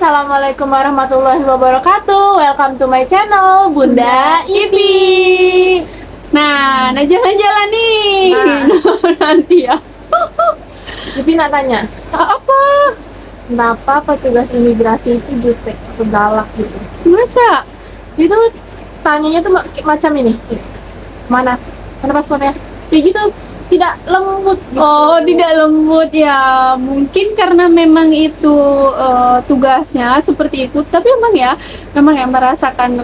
Assalamualaikum warahmatullahi wabarakatuh. Welcome to my channel, Bunda Ipi. Nah jalan-jalan nih. Nanti ya. Ipi nak tanya, Apa? kenapa petugas imigrasi itu jutek atau galak gitu? Masa? Itu tanyanya tuh macam ini. Mana? Mana paspornya? Kayak gitu, tidak lembut gitu. Oh, tidak lembut ya. Mungkin karena memang itu tugasnya seperti itu. Tapi memang ya merasakan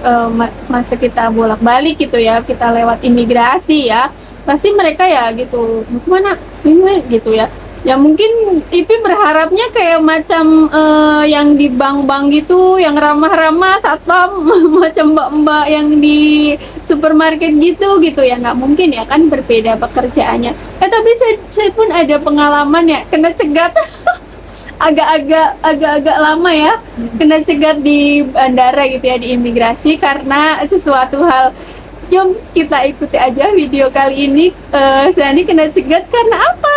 masa kita bolak-balik gitu ya, kita lewat imigrasi ya. Pasti mereka ya gitu. Mau kemana? Ini gitu ya. Ya mungkin Ipi berharapnya kayak macam yang di bank-bank gitu, yang ramah-ramah satpam, macam mbak-mbak yang di supermarket gitu ya, nggak mungkin ya, kan berbeda pekerjaannya. Tapi saya pun ada pengalaman ya, kena cegat agak-agak lama ya, kena cegat di bandara gitu ya, di imigrasi karena sesuatu hal. Jom kita ikuti aja video kali ini. Saya ini kena cegat karena apa?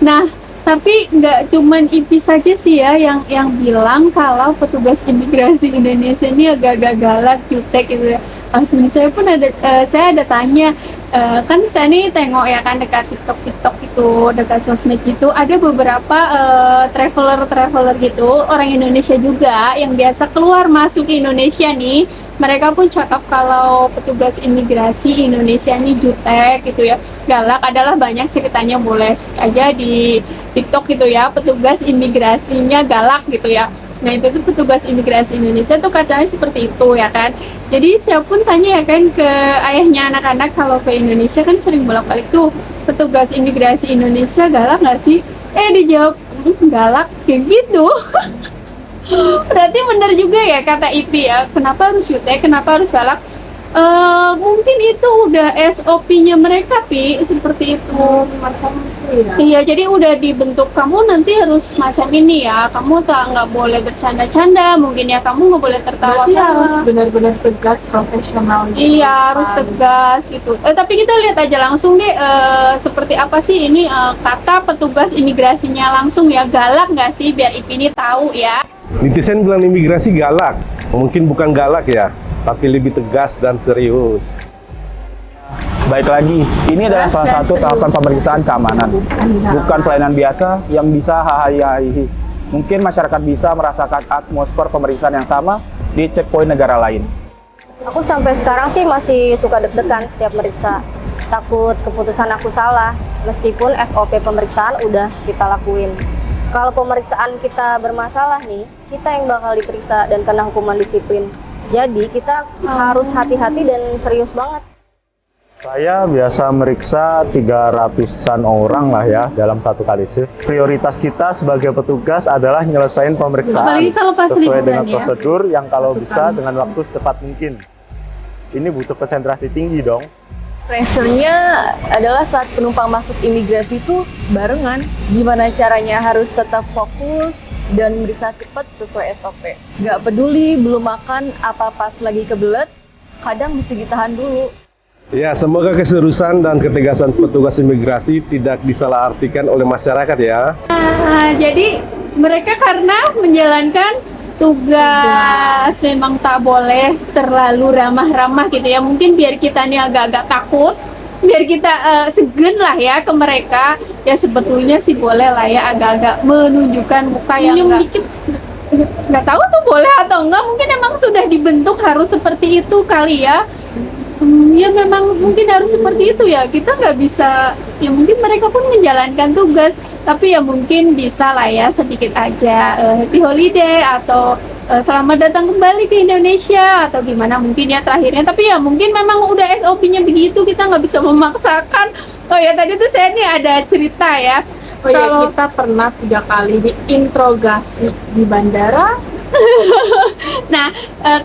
Nah, tapi nggak cuman Ipi saja sih ya yang bilang kalau petugas imigrasi Indonesia ini agak-agak galak, jutek gitu ya. Langsung saya ada tanya, kan saya nih tengok ya kan dekat TikTok itu, dekat sosmed gitu, ada beberapa traveler gitu, orang Indonesia juga yang biasa keluar masuk Indonesia nih. Mereka pun cakap kalau petugas imigrasi Indonesia ini jutek gitu ya, galak. Adalah banyak ceritanya, boleh aja di TikTok gitu ya, petugas imigrasinya galak gitu ya. Nah itu tuh petugas imigrasi Indonesia tuh katanya seperti itu ya kan. Jadi saya pun tanya ya kan ke ayahnya anak-anak, kalau ke Indonesia kan sering bolak-balik tuh, petugas imigrasi Indonesia galak nggak sih? Dijawab galak kayak gitu. Berarti benar juga ya kata Ipi ya, kenapa harus jutek, kenapa harus galak? Mungkin itu udah SOP-nya mereka, Pi, seperti itu. Macam itu ya. Iya, jadi udah dibentuk, kamu nanti harus macam ini ya, kamu nggak boleh bercanda-canda, mungkin ya, kamu nggak boleh tertawa. Berarti harus benar-benar tegas, profesional gitu. Iya, harus tegas gitu. Tapi kita lihat aja langsung deh, seperti apa sih ini kata petugas imigrasinya langsung ya, galak nggak sih, biar Ipi ini tahu ya. Netizen bilang imigrasi galak, mungkin bukan galak ya, tapi lebih tegas dan serius. Baik lagi, ini adalah salah satu tahapan pemeriksaan keamanan, bukan pelayanan biasa yang bisa hahaha. Mungkin masyarakat bisa merasakan atmosfer pemeriksaan yang sama di checkpoint negara lain. Aku sampai sekarang sih masih suka deg-degan setiap meriksa. Takut keputusan aku salah, meskipun SOP pemeriksaan udah kita lakuin. Kalau pemeriksaan kita bermasalah nih, kita yang bakal diperiksa dan kena hukuman disiplin. Jadi kita harus hati-hati dan serius banget. Saya biasa meriksa 300-an orang lah ya dalam satu kali shift. Prioritas kita sebagai petugas adalah nyelesain pemeriksaan Apalagi kalau pas sesuai liburan dengan ya. prosedur yang kalau bisa dengan waktu secepat mungkin. Ini butuh konsentrasi tinggi dong. Pressure-nya adalah saat penumpang masuk imigrasi itu barengan. Gimana caranya harus tetap fokus dan meriksa cepat sesuai SOP. Gak peduli belum makan apa pas lagi kebelet, kadang mesti ditahan dulu. Ya, semoga keseriusan dan ketegasan petugas imigrasi tidak disalahartikan oleh masyarakat ya. Jadi mereka karena menjalankan tugas memang tak boleh terlalu ramah-ramah gitu ya. Mungkin biar kita nih agak-agak takut, biar kita segen lah ya ke mereka. Ya sebetulnya sih boleh lah ya, agak-agak menunjukkan muka yang nggak tahu tuh boleh atau enggak. Mungkin emang sudah dibentuk harus seperti itu kali ya. Ya memang mungkin harus seperti itu ya, kita nggak bisa ya, mungkin mereka pun menjalankan tugas, tapi ya mungkin bisa lah ya sedikit aja happy holiday atau selamat datang kembali ke Indonesia atau gimana mungkin ya terakhirnya. Tapi ya mungkin memang udah SOP-nya begitu, kita nggak bisa memaksakan. Oh ya tadi tuh saya nih ada cerita ya. Oh ya, kita pernah 3 kali diinterogasi di bandara. Nah,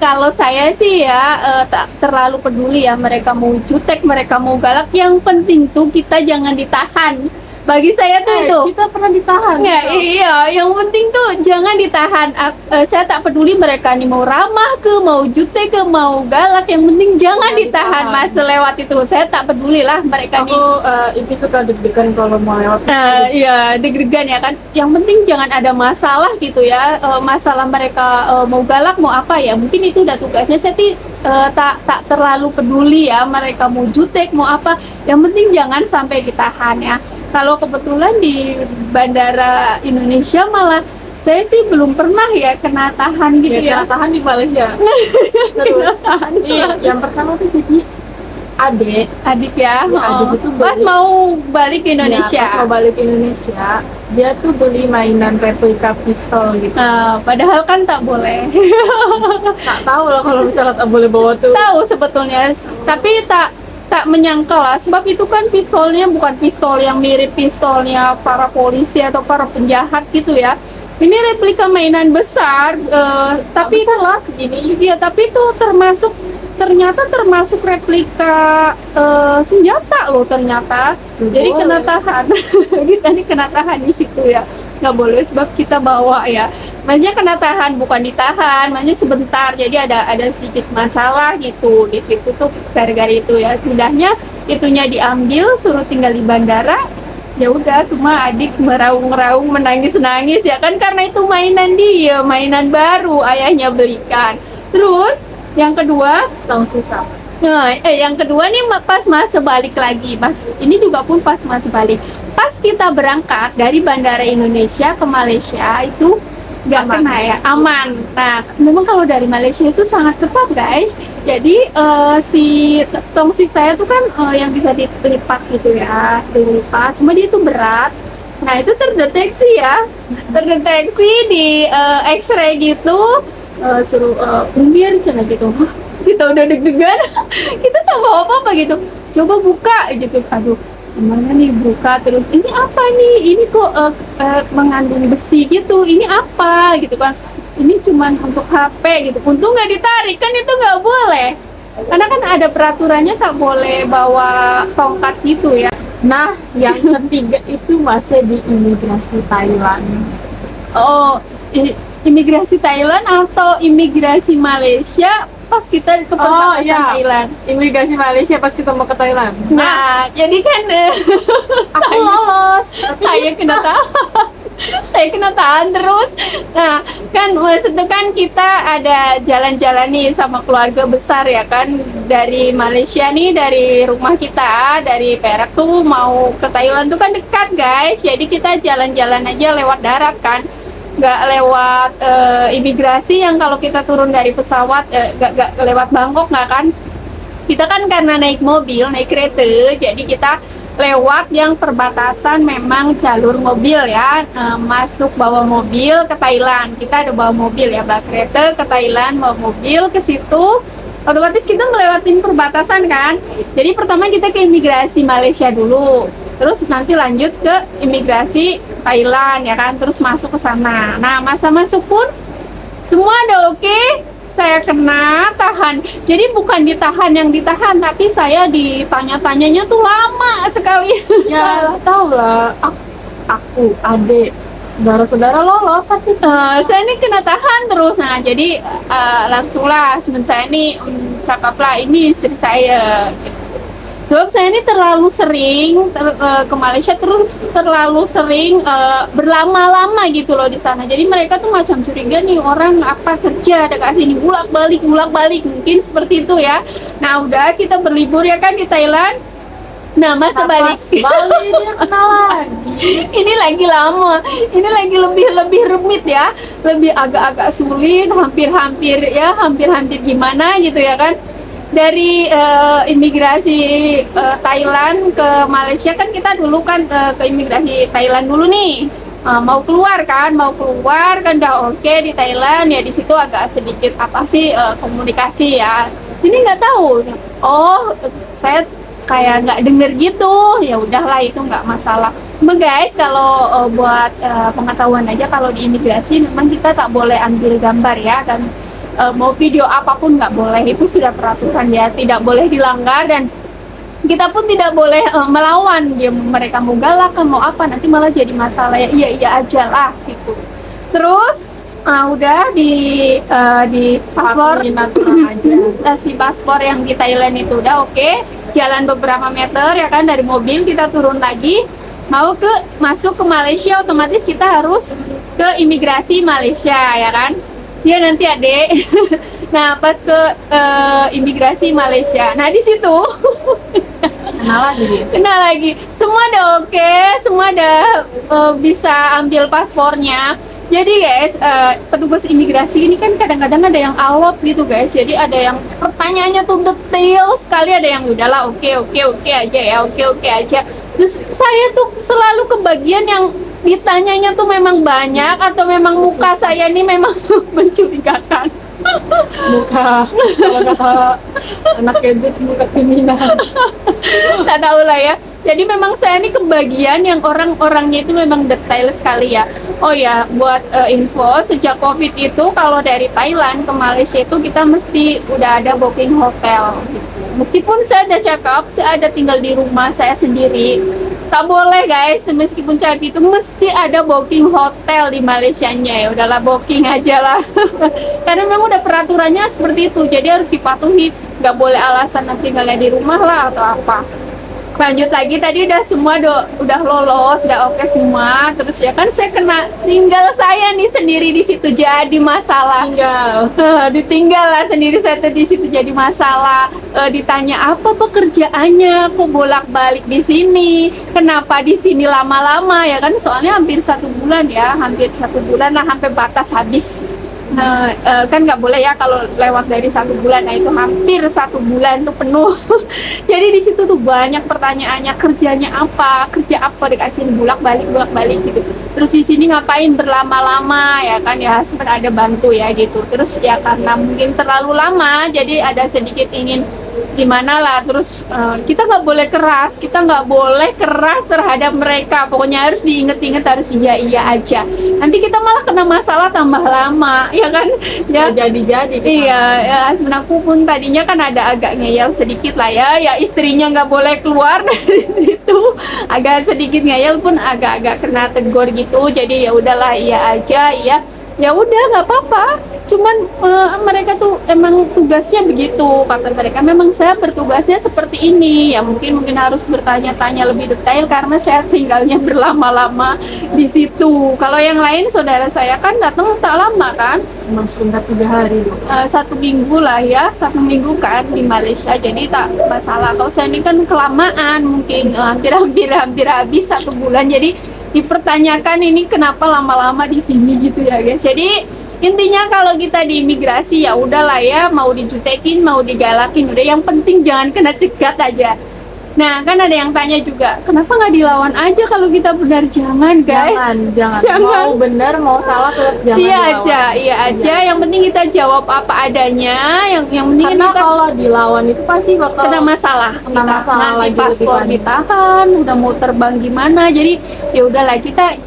kalau saya sih ya tak terlalu peduli ya, mereka mau jutek, mereka mau galak, yang penting tuh kita jangan ditahan. Bagi saya tuh itu. Kita pernah ditahan. Nggak, iya, yang penting tuh jangan ditahan. Saya tak peduli mereka nih mau ramah ke, mau jutek ke, mau galak, yang penting jangan ditahan mas lewat itu. Saya tak peduli lah mereka nih. Ini suka deg-degan kalau mau lewat. Iya, deg-degan ya kan. Yang penting jangan ada masalah gitu ya. Masalah mereka mau galak mau apa ya. Mungkin itu udah tugasnya. Saya tak terlalu peduli ya mereka mau jutek mau apa. Yang penting jangan sampai ditahan ya. Kalau kebetulan di Bandara Indonesia malah saya sih belum pernah ya kena tahan gitu ya. Kena tahan di Malaysia. Terus Yang pertama tuh jadi adik ya. adik itu Pas beli- mau balik ke Indonesia. Ya, pas mau balik ke Indonesia, dia tuh beli mainan replika pistol gitu. Padahal kan tak boleh. Tak tahu lah kalau misalnya tak boleh bawa tuh. Tahu sebetulnya, tapi tak menyangka lah, sebab itu kan pistolnya bukan pistol yang mirip pistolnya para polisi atau para penjahat gitu ya. Ini replika mainan besar, tapi Besar lah segini. iya, tapi itu ternyata termasuk replika senjata loh ternyata. Jadi Boleh. kena tahan. Kita nih kena tahan di situ ya. Nggak boleh sebab kita bawa ya. Makanya kena tahan bukan ditahan, makanya sebentar. Jadi ada sedikit masalah gitu di situ tuh gara-gara itu ya. Sudahnya itunya diambil, suruh tinggal di bandara. Ya udah, cuma adik meraung-raung menangis-nangis ya kan karena itu mainan dia, mainan baru ayahnya belikan. Terus yang kedua, Tong sisa. yang kedua nih pas masa balik lagi, Mas. Ini juga pun pas masa balik. Pas kita berangkat dari Bandara Indonesia ke Malaysia itu nggak Aman. kena ya, aman. Nah, memang kalau dari Malaysia itu sangat ketat, guys. Jadi si tongsis saya tuh kan yang bisa dilipat gitu ya, dilipat. Cuma dia itu berat. Nah, itu terdeteksi ya, terdeteksi di X-ray gitu. Suruh umir cina gitu. Kita udah deg-degan, kita tak bawa apa-apa gitu. Coba buka gitu, aduh gimana nih buka, terus ini apa nih, ini kok mengandung besi gitu, ini apa gitu kan, ini cuman untuk HP gitu. Untung nggak ditarik, kan itu nggak boleh karena kan ada peraturannya tak boleh bawa tongkat gitu ya. Nah, yang ketiga itu masih di imigrasi Thailand. Oh, imigrasi Thailand atau imigrasi Malaysia pas kita ke perbatasan iya. Thailand. Imigrasi Malaysia pas kita mau ke Thailand. Nah, jadi kan Aku lolos. saya kena tahan. Saya kena tahan terus. Nah, kan waktu itu kan kita ada jalan-jalan nih sama keluarga besar ya kan, dari Malaysia nih, dari rumah kita dari Perak tuh mau ke Thailand tuh kan dekat, guys. Jadi kita jalan-jalan aja lewat darat kan, nggak lewat imigrasi yang kalau kita turun dari pesawat nggak lewat Bangkok, nggak kan. Kita kan karena naik mobil, naik kereta, jadi kita lewat yang perbatasan memang jalur mobil ya, masuk bawa mobil ke Thailand. Kita ada bawa mobil ya, bawa kereta ke Thailand, bawa mobil ke situ. Otomatis kita melewatin perbatasan kan. Jadi pertama kita ke imigrasi Malaysia dulu, terus nanti lanjut ke imigrasi Thailand ya kan, terus masuk ke sana. Nah, masa masuk pun semua ada oke. Saya kena tahan. Jadi bukan ditahan yang ditahan, tapi saya ditanya-tanyanya tuh lama sekali. Ya, tahu lah. Aku, adik, saudara-saudara lolos tapi Saya ini kena tahan terus. Nah, jadi langsung lah saya ini cakaplah ini istri saya. Sebab saya ini terlalu sering ke Malaysia, terus terlalu sering berlama-lama gitu loh di sana. Jadi mereka tuh macam curiga nih orang apa kerja dekat sini, bolak-balik mungkin seperti itu ya. Nah, udah kita berlibur ya kan di Thailand. Nah, masa balik Bali dia kenal lagi. ini lagi lama, ini lagi lebih rumit ya, lebih agak-agak sulit, hampir gimana gitu ya kan. Dari imigrasi Thailand ke Malaysia kan kita dulu kan ke imigrasi Thailand dulu nih. Mau keluar kan udah oke di Thailand ya, di situ agak sedikit komunikasi ya. Ini nggak tahu, saya kayak nggak denger gitu, ya udahlah itu nggak masalah. Cuma guys, kalau buat pengetahuan aja, kalau di imigrasi memang kita tak boleh ambil gambar ya, dan mau video apapun nggak boleh, itu sudah peraturan ya, tidak boleh dilanggar. Dan kita pun tidak boleh melawan dia, mereka mau galak mau apa nanti malah jadi masalah ya, iya aja lah gitu. Terus udah di paspor tes di paspor yang di Thailand itu udah oke. Jalan beberapa meter ya kan, dari mobil kita turun lagi mau masuk ke Malaysia, otomatis kita harus ke imigrasi Malaysia ya kan ya nanti adek. Nah pas ke imigrasi Malaysia, nah di situ kenal lagi, semua udah oke, semua udah bisa ambil paspornya. Jadi guys, petugas imigrasi ini kan kadang-kadang ada yang alot gitu guys. Jadi ada yang pertanyaannya tuh detail sekali, ada yang udahlah oke aja ya, oke aja. Terus saya tuh selalu kebagian yang ditanyanya tuh memang banyak atau memang muka saya ini memang mencurigakan. Muka kalau kata anak Gen Z muka kriminal. Tak tahu lah ya. Jadi memang saya ini kebagian yang orang-orangnya itu memang detail sekali ya. Oh ya, buat info, sejak COVID itu kalau dari Thailand ke Malaysia itu kita mesti udah ada booking hotel. Meskipun saya ada check up, saya ada tinggal di rumah saya sendiri. Tak boleh guys, meskipun check itu mesti ada booking hotel di Malaysianya ya. Udahlah booking aja lah. Karena memang udah peraturannya seperti itu, jadi harus dipatuhi. Nggak boleh alasan nanti tinggalnya di rumah lah atau apa. Lanjut lagi, tadi udah semua udah lolos, udah oke semua. Terus ya kan saya kena tinggal saya nih sendiri di situ jadi masalah. Ditinggal lah sendiri saya tuh di situ jadi masalah. Ditanya apa pekerjaannya, kok bolak-balik di sini, kenapa di sini lama-lama ya kan? Soalnya hampir 1 bulan ya, hampir 1 bulan lah, sampai batas habis. Kan nggak boleh ya kalau lewat dari 1 bulan. Nah itu hampir 1 bulan tuh penuh. Jadi di situ tuh banyak pertanyaannya, kerjanya apa, kerja apa, dikasih bolak-balik gitu. Terus di sini ngapain berlama-lama ya kan, ya sempat ada bantu ya gitu. Terus ya karena mungkin terlalu lama jadi ada sedikit ingin gimana lah. Terus kita nggak boleh keras terhadap mereka, pokoknya harus diinget-inget, harus iya aja. Nanti kita malah kena masalah tambah lama ya kan ya. Jadi iya ya, sebenarnya aku pun tadinya kan ada agak ngeyel sedikit lah ya istrinya nggak boleh keluar dari situ, agak sedikit ngeyel pun agak-agak kena tegur gitu. Jadi ya udahlah iya aja ya udah nggak apa-apa. Cuman mereka tuh emang tugasnya begitu, kata mereka. Memang saya bertugasnya seperti ini ya, mungkin harus bertanya-tanya lebih detail karena saya tinggalnya berlama-lama di situ. Kalau yang lain saudara saya kan datang tak lama kan, cuma sebentar 3 hari 1 minggu lah ya, 1 minggu kan di Malaysia, jadi tak masalah. Kalau saya ini kan kelamaan, mungkin hampir habis 1 bulan, jadi dipertanyakan ini kenapa lama-lama di sini gitu ya guys. Jadi intinya kalau kita di imigrasi ya udahlah ya, mau dijutekin mau digalakin udah, yang penting jangan kena cegat aja. Nah kan ada yang tanya juga, kenapa nggak dilawan aja kalau kita benar? Jangan guys, jangan. Mau benar mau salah tetap jangan dilawan. Iya aja. Yang penting kita jawab apa adanya. Yang penting karena kita kalau dilawan itu pasti bakal kena masalah. Masalah nanti lagi paspor ditahan, udah mau terbang gimana. Jadi ya udahlah kita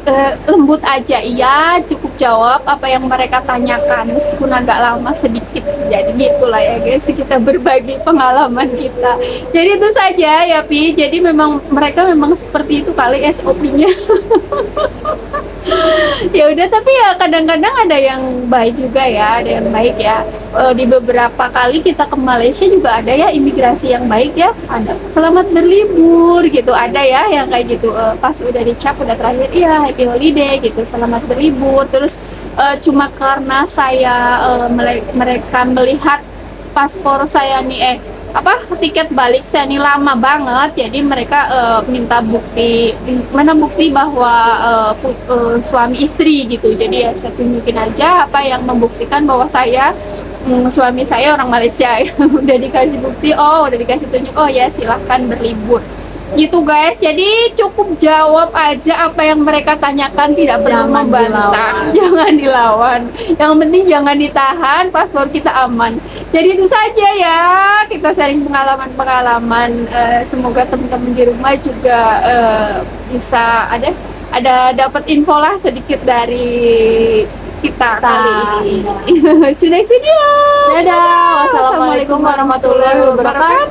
lembut aja, iya cukup jawab apa yang mereka tanyakan meskipun agak lama sedikit. Jadi gitulah ya guys, kita berbagi pengalaman kita. Jadi itu saja ya Pi. Jadi memang mereka memang seperti itu kali SOP-nya. Ya udah, tapi ya kadang-kadang ada yang baik juga ya, ada yang baik ya. Di beberapa kali kita ke Malaysia juga ada ya imigrasi yang baik ya, ada selamat berlibur gitu, ada ya yang kayak gitu. Pas udah dicap udah terakhir ya happy holiday gitu, selamat berlibur. Terus cuma karena saya mereka melihat paspor saya nih tiket balik saya ini lama banget, jadi mereka minta bukti bahwa suami istri gitu. Jadi ya saya tunjukin aja apa yang membuktikan bahwa saya suami saya orang Malaysia. Udah dikasih bukti, udah dikasih tunjuk, ya silahkan berlibur gitu guys. Jadi cukup jawab aja apa yang mereka tanyakan, tidak perlu membantah, jangan dilawan. Yang penting jangan ditahan, paspor kita aman. Jadi itu saja ya, kita sharing pengalaman. Semoga teman-teman di rumah juga bisa ada dapat info lah sedikit dari kita kali ini. Sudah. Dadah. Wassalamualaikum warahmatullahi wabarakatuh.